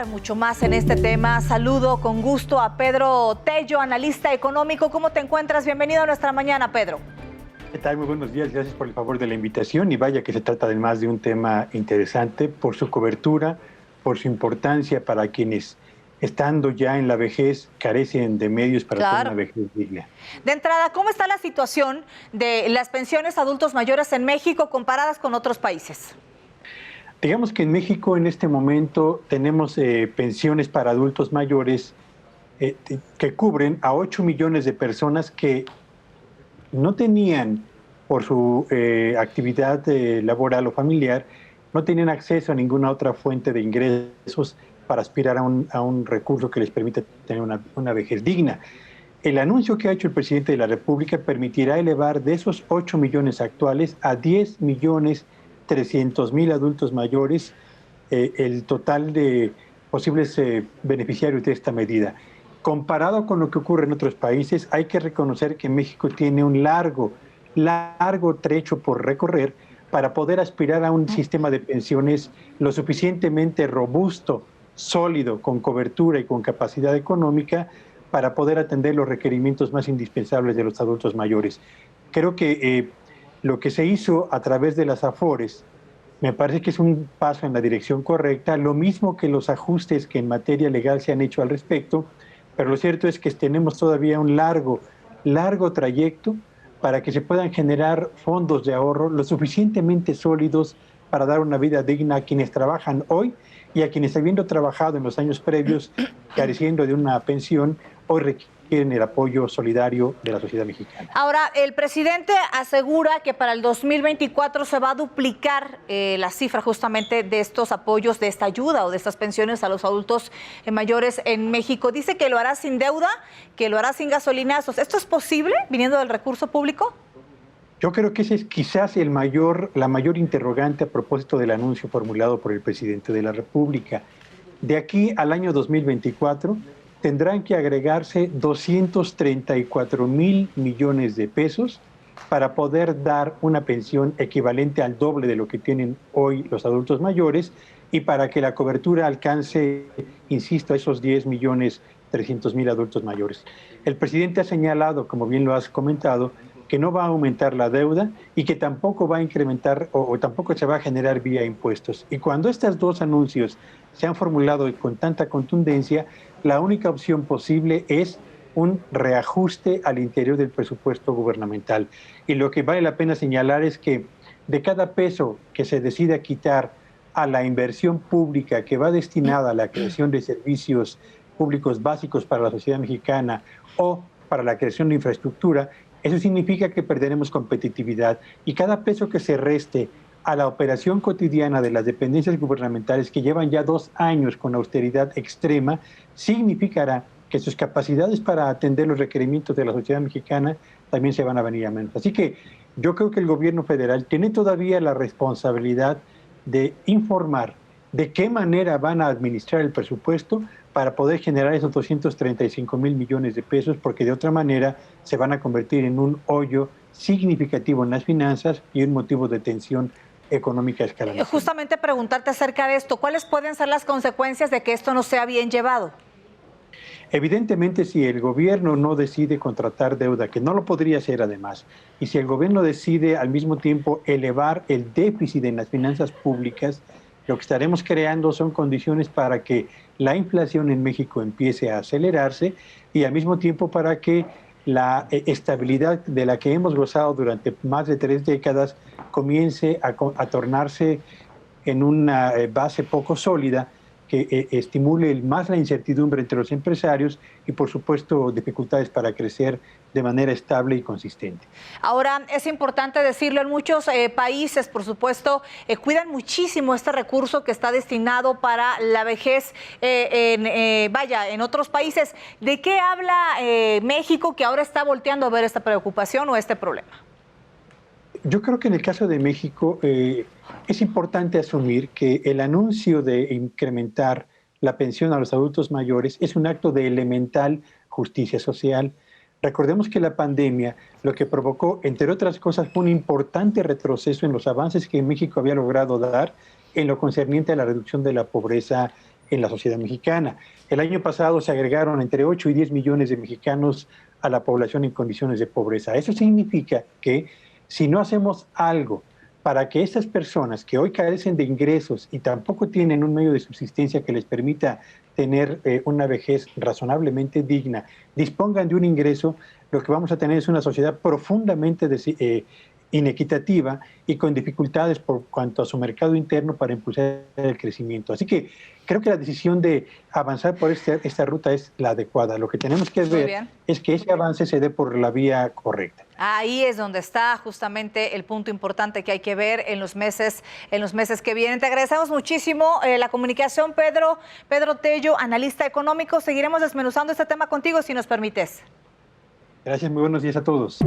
Mucho más en este tema. Saludo con gusto a Pedro Tello, analista económico. ¿Cómo te encuentras? Bienvenido a nuestra mañana, Pedro. ¿Qué tal? Muy buenos días. Gracias por el favor de la invitación. Y vaya que se trata además de un tema interesante por su cobertura, por su importancia para quienes, estando ya en la vejez, carecen de medios para tener una vejez digna. De entrada, ¿cómo está la situación de las pensiones a adultos mayores en México comparadas con otros países? Digamos que en México en este momento tenemos pensiones para adultos mayores que cubren a 8 millones de personas que no tenían, por su actividad laboral o familiar, no tenían acceso a ninguna otra fuente de ingresos para aspirar a un recurso que les permita tener una vejez digna. El anuncio que ha hecho el presidente de la República permitirá elevar de esos 8 millones actuales a 10 millones 300 mil adultos mayores el total de posibles beneficiarios de esta medida. Comparado con lo que ocurre en otros países, hay que reconocer que México tiene un largo trecho por recorrer para poder aspirar a un sistema de pensiones lo suficientemente robusto, sólido, con cobertura y con capacidad económica para poder atender los requerimientos más indispensables de los adultos mayores. Creo que lo que se hizo a través de las AFORES me parece que es un paso en la dirección correcta, lo mismo que los ajustes que en materia legal se han hecho al respecto, pero lo cierto es que tenemos todavía un largo trayecto para que se puedan generar fondos de ahorro lo suficientemente sólidos para dar una vida digna a quienes trabajan hoy y a quienes, habiendo trabajado en los años previos, careciendo de una pensión, hoy requieren el apoyo solidario de la sociedad mexicana. Ahora, el presidente asegura que para el 2024 se va a duplicar la cifra justamente de estos apoyos, de esta ayuda o de estas pensiones a los adultos mayores en México. Dice que lo hará sin deuda, que lo hará sin gasolinazos. ¿Esto es posible viniendo del recurso público? Yo creo que ese es quizás la mayor interrogante a propósito del anuncio formulado por el presidente de la República. De aquí al año 2024 tendrán que agregarse 234 mil millones de pesos para poder dar una pensión equivalente al doble de lo que tienen hoy los adultos mayores y para que la cobertura alcance, insisto, a esos 10 millones 300 mil adultos mayores. El presidente ha señalado, como bien lo has comentado, que no va a aumentar la deuda y que tampoco va a incrementar o tampoco se va a generar vía impuestos. Y cuando estos dos anuncios se han formulado con tanta contundencia, la única opción posible es un reajuste al interior del presupuesto gubernamental. Y lo que vale la pena señalar es que de cada peso que se decida quitar a la inversión pública que va destinada a la creación de servicios públicos básicos para la sociedad mexicana o para la creación de infraestructura, eso significa que perderemos competitividad y cada peso que se reste a la operación cotidiana de las dependencias gubernamentales que llevan ya 2 años con austeridad extrema, significará que sus capacidades para atender los requerimientos de la sociedad mexicana también se van a venir a menos. Así que yo creo que el gobierno federal tiene todavía la responsabilidad de informar de qué manera van a administrar el presupuesto para poder generar esos 235 mil millones de pesos, porque de otra manera se van a convertir en un hoyo significativo en las finanzas y un motivo de tensión económica a escala nacional. Justamente preguntarte acerca de esto, ¿cuáles pueden ser las consecuencias de que esto no sea bien llevado? Evidentemente, si el gobierno no decide contratar deuda, que no lo podría hacer además, y si el gobierno decide al mismo tiempo elevar el déficit en las finanzas públicas, lo que estaremos creando son condiciones para que la inflación en México empiece a acelerarse y al mismo tiempo para que la estabilidad de la que hemos gozado durante más de 3 décadas comience a tornarse en una base poco sólida que estimule más la incertidumbre entre los empresarios y, por supuesto, dificultades para crecer de manera estable y consistente. Ahora, es importante decirlo, en muchos países, por supuesto, cuidan muchísimo este recurso que está destinado para la vejez, en otros países. ¿De qué habla México que ahora está volteando a ver esta preocupación o este problema? Yo creo que en el caso de México es importante asumir que el anuncio de incrementar la pensión a los adultos mayores es un acto de elemental justicia social. Recordemos que la pandemia lo que provocó, entre otras cosas, fue un importante retroceso en los avances que México había logrado dar en lo concerniente a la reducción de la pobreza en la sociedad mexicana. El año pasado se agregaron entre 8 y 10 millones de mexicanos a la población en condiciones de pobreza. Eso significa que si no hacemos algo para que estas personas que hoy carecen de ingresos y tampoco tienen un medio de subsistencia que les permita tener una vejez razonablemente digna, dispongan de un ingreso, lo que vamos a tener es una sociedad profundamente inequitativa y con dificultades por cuanto a su mercado interno para impulsar el crecimiento. Así que creo que la decisión de avanzar por esta ruta es la adecuada. Lo que tenemos que ver es que ese avance se dé por la vía correcta. Ahí es donde está justamente el punto importante que hay que ver en los meses que vienen. Te agradecemos muchísimo la comunicación, Pedro Tello, analista económico. Seguiremos desmenuzando este tema contigo si nos permites. Gracias, muy buenos días a todos.